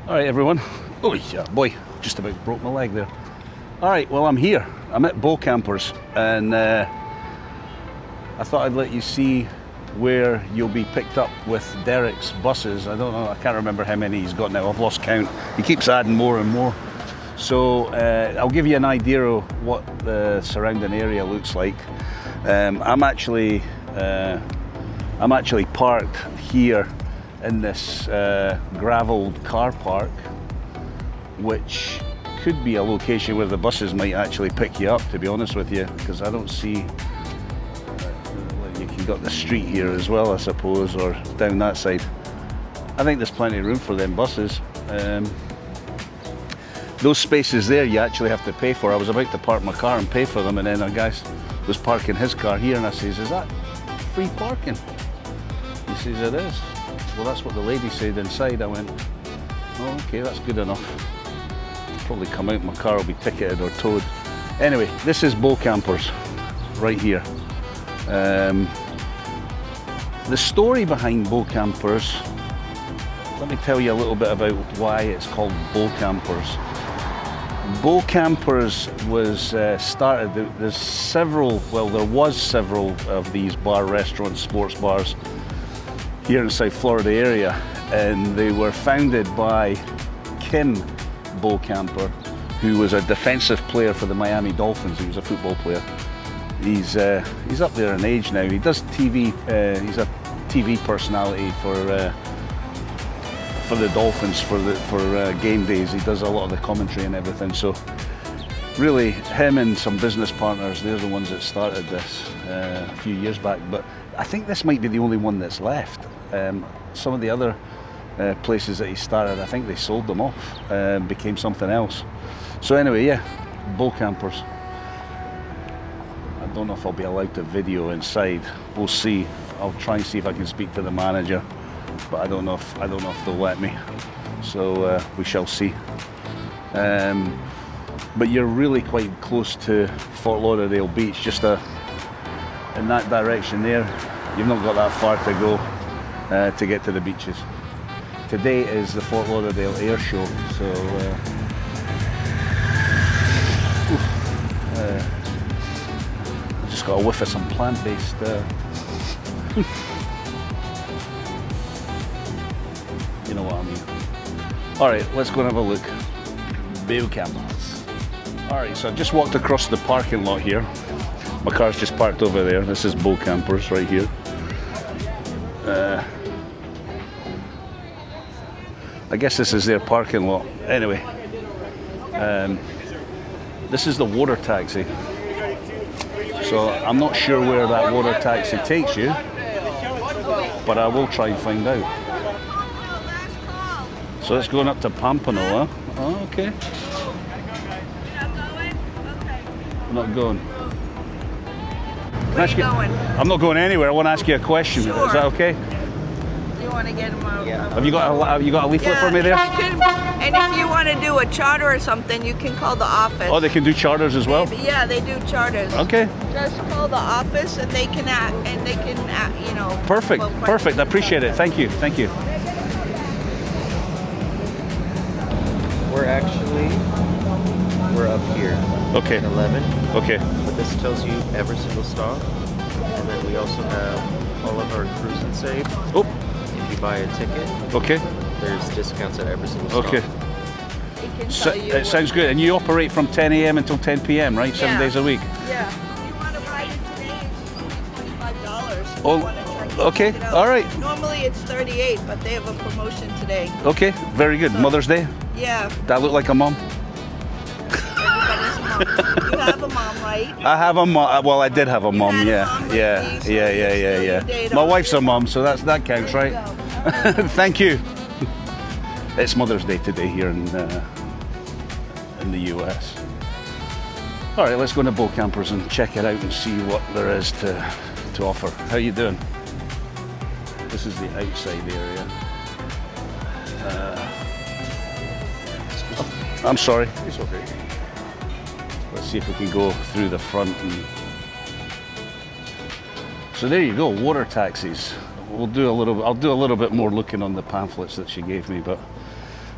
All right, everyone. Oh, yeah, boy, just about broke my leg there. All right, well, I'm here. I'm at Bokampers, and I thought I'd let you see where you'll be picked up with Derek's buses. I don't know, I can't remember how many he's got now. I've lost count. He keeps adding more and more. So I'll give you an idea of what the surrounding area looks like. I'm actually parked here in this gravelled car park, which could be a location where the buses might actually pick you up, to be honest with you, because I don't see, you can got the street here as well, I suppose, or down that side. I think there's plenty of room for them buses. Those spaces there you actually have to pay for. I was about to park my car and pay for them, and then a guy was parking his car here, and I says, "Is that free parking?" He says, "It is." Well, that's what the lady said inside. I went, "Oh, okay, that's good enough." I'll probably come out, my car will be ticketed or towed. Anyway, this is Bokampers, right here. The story behind Bokampers, let me tell you a little bit about why it's called Bokampers. Bokampers was started, there was several of these bar restaurants, sports bars here in the South Florida area, and they were founded by Kim Bokamper, who was a defensive player for the Miami Dolphins. He was a football player. He's up there in age now. He does TV, he's a TV personality for the Dolphins for game days. He does a lot of the commentary and everything. So really, him and some business partners, they're the ones that started this a few years back. But I think this might be the only one that's left. Some of the other places that he started, I think they sold them off, became something else. So anyway, yeah, Bokampers. I don't know if I'll be allowed to video inside. We'll see. I'll try and see if I can speak to the manager, but I don't know if they'll let me. So we shall see. But you're really quite close to Fort Lauderdale Beach, just in that direction there. You've not got that far to go to get to the beaches. Today is the Fort Lauderdale Air Show, so just got a whiff of some plant-based. You know what I mean. All right, let's go and have a look. Bokampers. All right, so I've just walked across the parking lot here. My car's just parked over there. This is Bokampers right here. I guess this is their parking lot. Anyway, this is the water taxi. So I'm not sure where that water taxi takes you, but I will try and find out. So it's going up to Pompano, huh? Oh, okay. I'm not going. Where are you going? I'm not going anywhere. I want to ask you a question. Sure. Is that okay? You want to get them out? Yeah. Have you got a leaflet for me there? And if you want to do a charter or something, you can call the office. Oh, they can do charters as well? Yeah, they do charters. Okay. Just call the office and they can you know. Perfect. Perfect. I appreciate it. Thank you. Thank you. We're up here. Okay. At 11. Okay. But this tells you every single stop. And then we also have all of our cruise and save. Oh. If you buy a ticket, okay, there's discounts at every single stop. Okay. So, it sounds good. And you operate from 10 a.m. until 10 p.m., right? 7 days a week? Yeah. If you want to buy it today, it's $25. Oh, okay. All right. Normally it's $38, but they have a promotion today. Okay. Very good. So, Mother's Day? Yeah. Do I look like a mom? Everybody's a mom. You have a mom, right? I have a mom. Well, I did have a mom. Yeah. My wife's a mom, so that counts, right? Thank you. It's Mother's Day today here in the US. All right, let's go into Bokampers and check it out and see what there is to offer. How you doing? This is the outside area. I'm sorry. It's okay. Let's see if we can go through the front. So there you go, water taxis. I'll do a little bit more looking on the pamphlets that she gave me, but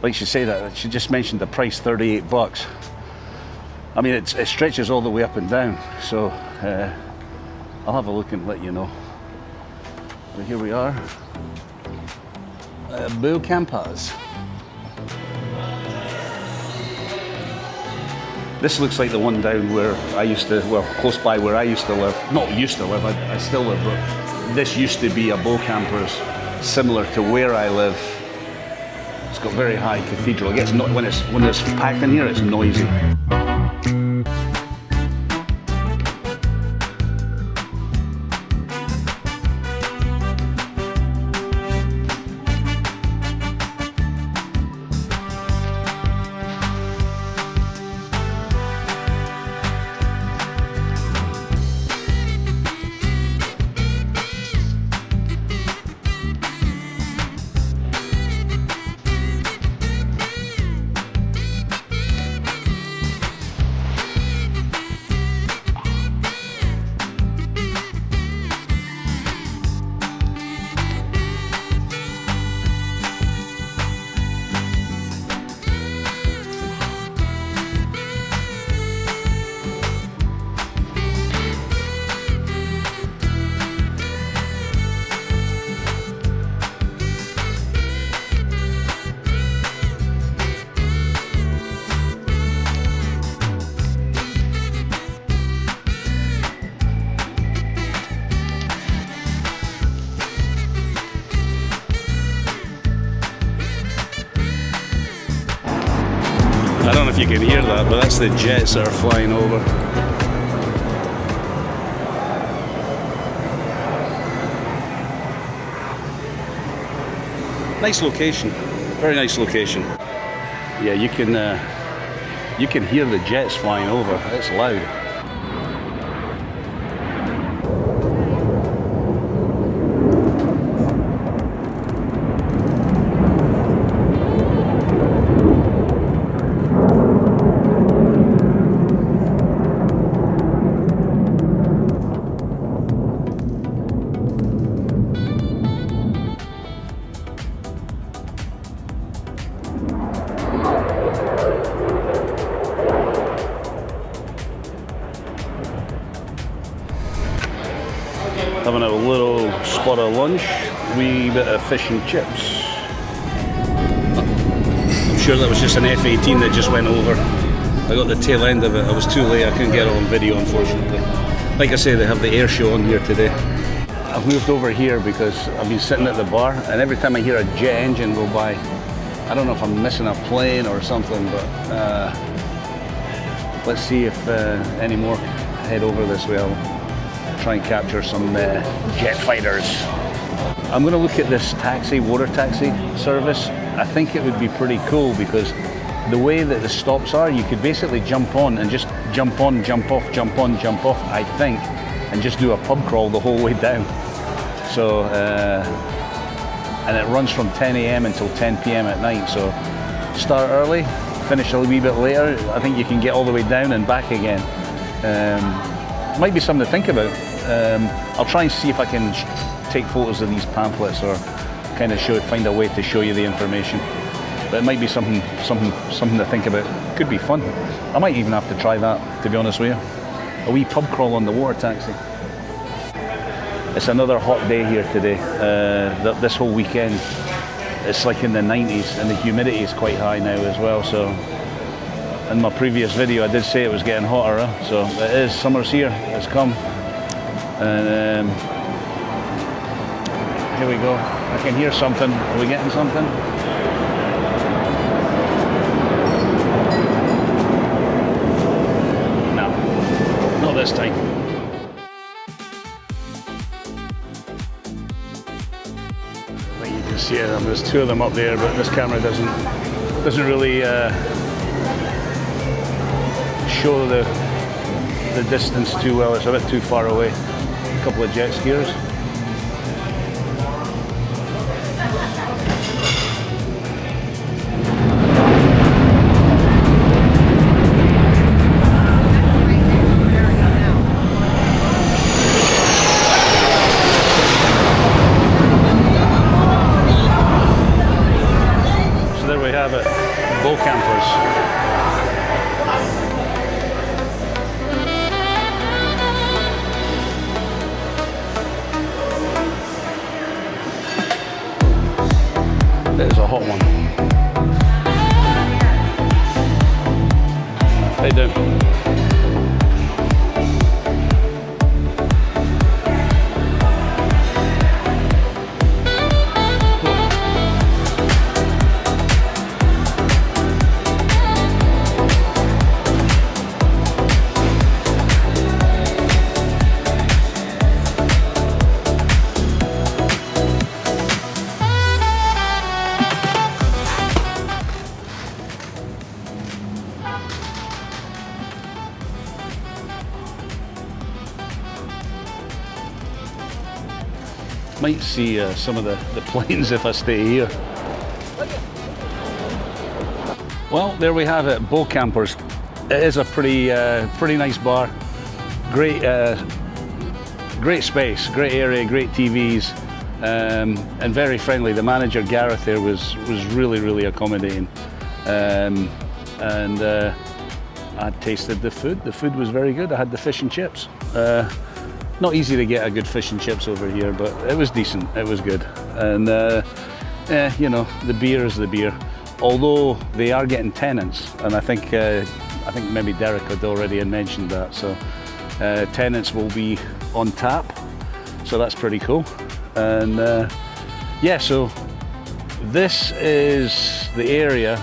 like she said, that she just mentioned the price, 38 bucks. I mean, it stretches all the way up and down, so I'll have a look and let you know. But here we are, Bokampers. This looks like the one down where I used to, well, close by where I used to live. Not used to live, I still live, but this used to be a Bokampers, similar to where I live. It's got very high cathedral. It gets when it's packed in here, it's noisy. I don't know if you can hear that, but that's the jets that are flying over. Nice location, very nice location. Yeah, you can hear the jets flying over. It's loud. Having a little spot of lunch, wee bit of fish and chips. I'm sure that was just an F-18 that just went over. I got the tail end of it. I was too late, I couldn't get it on video, unfortunately. Like I say, they have the air show on here today. I've moved over here because I've been sitting at the bar, and every time I hear a jet engine go by, I don't know if I'm missing a plane or something, but let's see if any more head over this way. I'll try and capture some jet fighters. I'm going to look at this taxi, water taxi service. I think it would be pretty cool because the way that the stops are, you could basically jump on and just jump on, jump off, jump on, jump off, I think, and just do a pub crawl the whole way down. So, and it runs from 10 a.m. until 10 p.m. at night. So start early, finish a wee bit later. I think you can get all the way down and back again. Might be something to think about. I'll try and see if I can take photos of these pamphlets or kind of find a way to show you the information. But it might be something to think about. Could be fun. I might even have to try that, to be honest with you. A wee pub crawl on the water taxi. It's another hot day here today. This whole weekend, it's like in the 90s, and the humidity is quite high now as well. So, in my previous video, I did say it was getting hotter. So it is. Summer's here. It's come. And here we go. I can hear something. Are we getting something? No, not this time. Like you can see them. There's two of them up there, but this camera doesn't really show the distance too well. It's a bit too far away. A couple of jet skiers. there we have it, Bokampers. There's a hot one. How you doing? Might see some of the planes if I stay here. Well, there we have it, Bokampers. It is a pretty nice bar. Great, great space, great area, great TVs, and very friendly. The manager Gareth there was really accommodating, and I tasted the food. The food was very good. I had the fish and chips. Not easy to get a good fish and chips over here, but it was decent. It was good, and you know, the beer is the beer. Although they are getting tenants, and I think maybe Derek had already mentioned that. So tenants will be on tap, so that's pretty cool. And yeah, so this is the area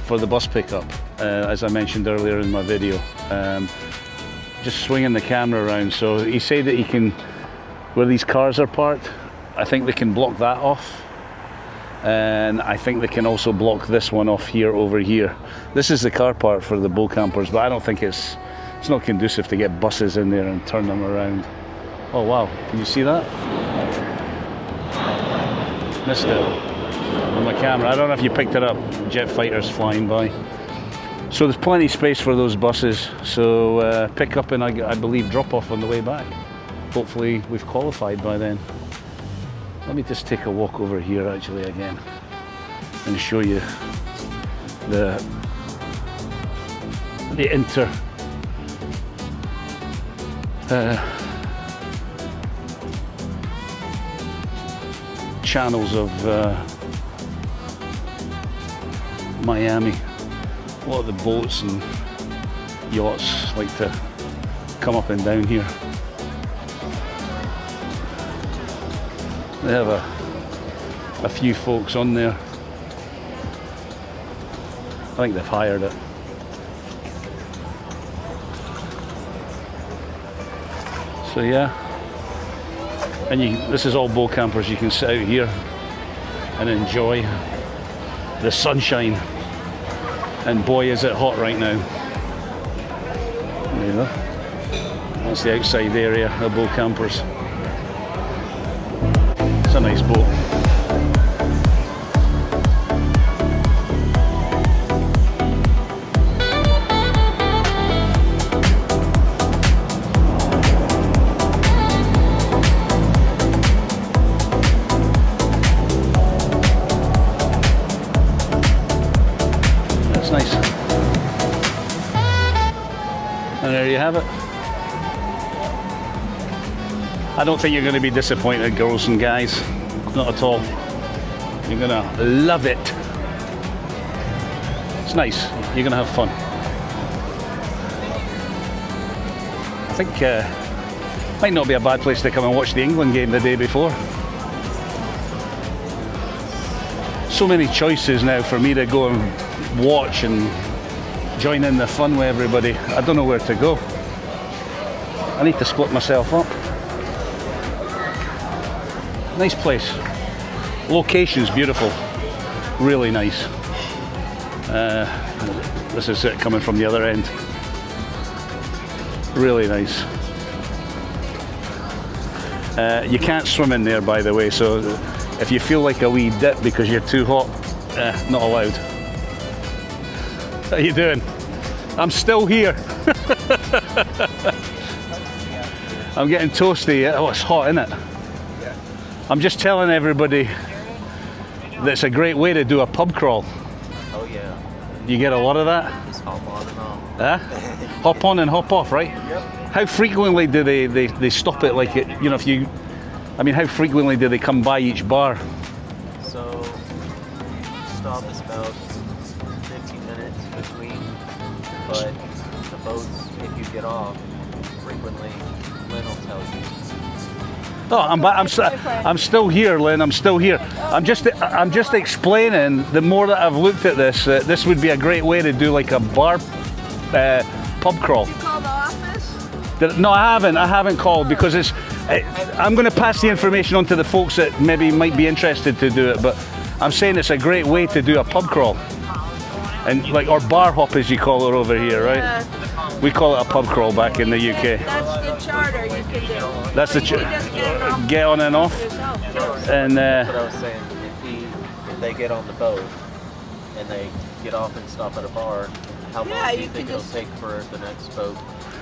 for the bus pickup, as I mentioned earlier in my video. Just swinging the camera around. So he said that he can, where these cars are parked, I think they can block that off, and I think they can also block this one off here over here. This is the car park for the Bokampers, but I don't think it's not conducive to get buses in there and turn them around. Oh wow, can you see that? Missed it on my camera. I don't know if you picked it up. Jet fighters flying by. So there's plenty of space for those buses, so pick up and I believe drop off on the way back. Hopefully we've qualified by then. Let me just take a walk over here actually again and show you the channels of Miami. A lot of the boats and yachts like to come up and down here. They have a few folks on there. I think they've hired it. So yeah, and this is all Bokampers. You can sit out here and enjoy the sunshine. And boy is it hot right now. There you go. That's the outside area of Bokampers. It's a nice boat. That's nice. And there you have it. I don't think you're going to be disappointed, girls and guys. Not at all. You're going to love it. It's nice. You're going to have fun. I think might not be a bad place to come and watch the England game the day before. So many choices now for me to go and watch and join in the fun with everybody. I don't know where to go. I need to split myself up. Nice place. Location's beautiful. Really nice. This is it coming from the other end. Really nice. You can't swim in there, by the way, so if you feel like a wee dip because you're too hot, not allowed. How you doing? I'm still here. I'm getting toasty. Oh, it's hot, isn't it? I'm just telling everybody that it's a great way to do a pub crawl. Oh yeah. You get a lot of that? Just hop on and off. Huh? Hop on and hop off, right? Yep. How frequently do they stop it? Like, you know, if you, I mean, how frequently do they come by each bar? So stop is about 15 minutes between, but the boats, if you get off frequently, Lynn will tell you. Oh, I'm still here, Lynn. I'm still here. I'm just explaining. The more that I've looked at this, this would be a great way to do like a bar pub crawl. Did you call the office? No, I haven't called because it's. I'm going to pass the information on to the folks that maybe might be interested to do it. But I'm saying it's a great way to do a pub crawl, and like or bar hop as you call it over here, right? Yeah. We call it a pub crawl back in the UK. That's the charter you can do. That's the You can just get on and off, yourself. and That's what I was saying. If they get on the boat and they get off and stop at a bar, how long do you think it'll take for the next boat?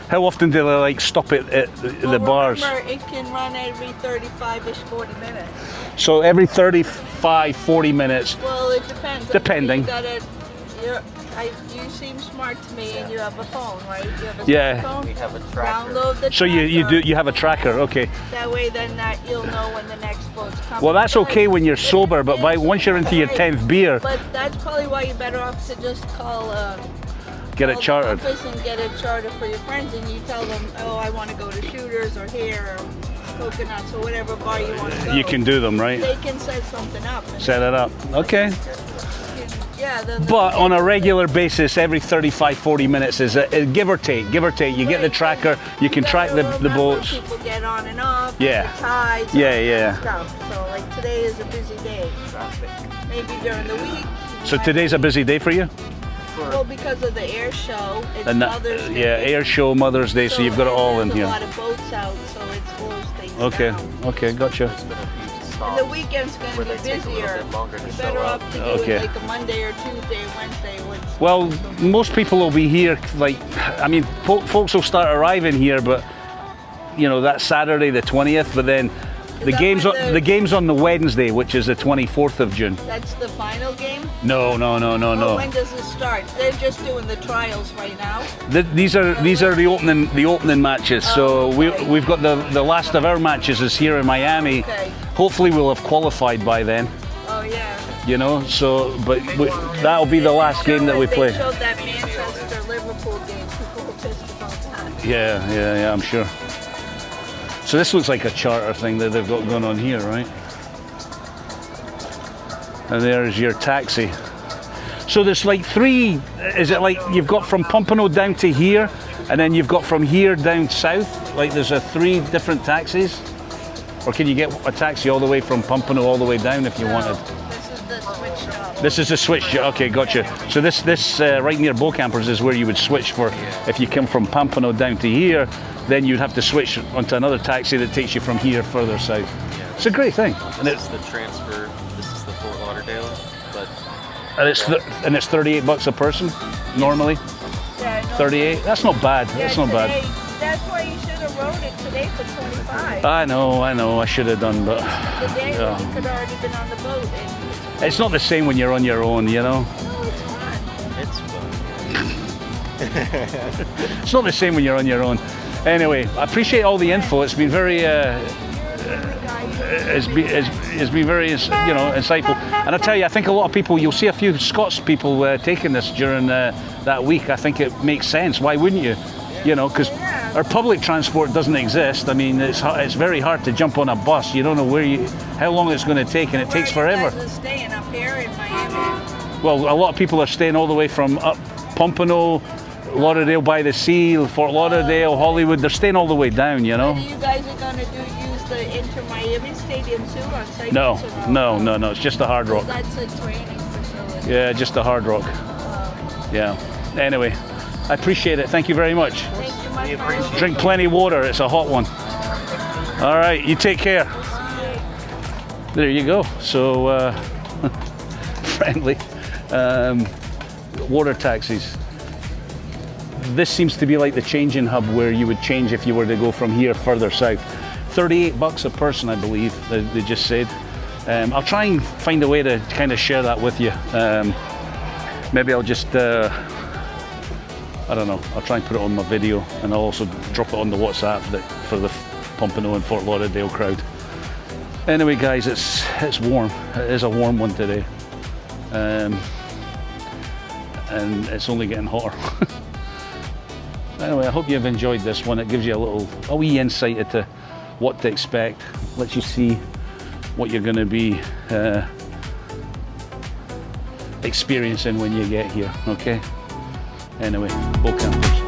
how often do they like stop it at the bars? Remember, it can run every 35-ish, 40 minutes. So every 35, 40 minutes. Well, it depends. Depending. You seem smart to me, and you have a phone, right? You have a Yeah. phone. We have a tracker. Download the So you have a tracker, okay. That way, then you'll know when the next boat's coming. Well, that's okay when you're sober, but once you're into your 10th beer, But that's probably why you're better off to just call. get it call the chartered. office and get a charter for your friends, and you tell them, oh, I want to go to Shooters or here or Coconuts or whatever bar you want to go. You can do them, right? They can set something up. And Set it up. Okay. Yeah. Then But on a regular basis, every 35, 40 minutes is give or take. Give or take. You get the tracker. You can track the boats. People get on and off. Yeah. The tides. Yeah, all that yeah. Stuff. So like today is a busy day. Traffic. Maybe during the week. So today's a busy day for you? Well, because of the air show, it's And Mother's Day. yeah, air show, Mother's Day, so you've got it all in there's here. a lot of boats out, so it slows things Okay, down. okay, gotcha. There's been a few And stops the weekend's going to where be they take a little busier. bit longer to You're show better up. off to do Okay. it like a Monday or Tuesday or Wednesday. Well, most people will be here, like, I mean, folks will start arriving here, but, you know, that's Saturday the 20th, but then the that game's when the game's on the Wednesday, which is the 24th of June. That's the final game? No. Oh, when does it start? They're just doing the trials right now. These are the opening matches. So okay. we've got the last of our matches is here in Miami. Okay. Hopefully we'll have qualified by then. Oh, yeah. You know, so that'll be the last game that we play. They showed that Manchester-Liverpool game. People were pissed about that. Yeah, I'm sure. So this looks like a charter thing that they've got going on here, right? And there's your taxi. So there's like three, is it like you've got from Pompano down to here, and then you've got from here down south? Like there's three different taxis? Or can you get a taxi all the way from Pompano all the way down if you wanted? This is the switch job. This is a switch, okay, gotcha. So this right near Bokampers is where you would switch for, if you come from Pompano down to here, then you'd have to switch onto another taxi that takes you from here further south. It's a great thing. And This is the transfer. This is the Fort Lauderdale, but it's $38 a person normally. Yeah, no, 38. That's not bad. Yeah, That's not bad. today, that's why you should have wrote it today for 25. I know. I should have done, but The day yeah. you could have already been on the boat. And It's not the same when you're on your own, you know. no, it's fun. it's fun. It's not the same when you're on your own. Anyway, I appreciate all the info. It's been very, it's been very, insightful. And I tell you, I think a lot of people, you'll see a few Scots people taking this during that week. I think it makes sense. Why wouldn't you? You know, because our public transport doesn't exist. I mean, it's very hard to jump on a bus. You don't know how long it's going to take, and it takes forever. Where are you guys staying up here in Miami? Well, a lot of people are staying all the way from up Pompano, Lauderdale by the Sea, Fort Lauderdale, Hollywood. They're staying all the way down, you know. And you guys are going to use the Inter Miami Stadium too on Cyprus? No. or It's just the Hard Rock. That's a training facility. Yeah, just the Hard Rock. Yeah. Anyway, I appreciate it. Thank you very much. Thank you, my We friend. appreciate Drink plenty of water. It's a hot one. All right, you take care. There you go. So friendly water taxis. This seems to be like the changing hub where you would change if you were to go from here further south. $38 a person, I believe, they just said. I'll try and find a way to kind of share that with you. maybe I'll just, I don't know, I'll try and put it on my video, and I'll also drop it on the WhatsApp for the Pompano and Fort Lauderdale crowd. Anyway guys, it's warm. It is a warm one today. And it's only getting hotter. Anyway, I hope you've enjoyed this one. It gives you a wee insight into what to expect. Lets you see what you're going to be experiencing when you get here, okay? Anyway, Bokampers.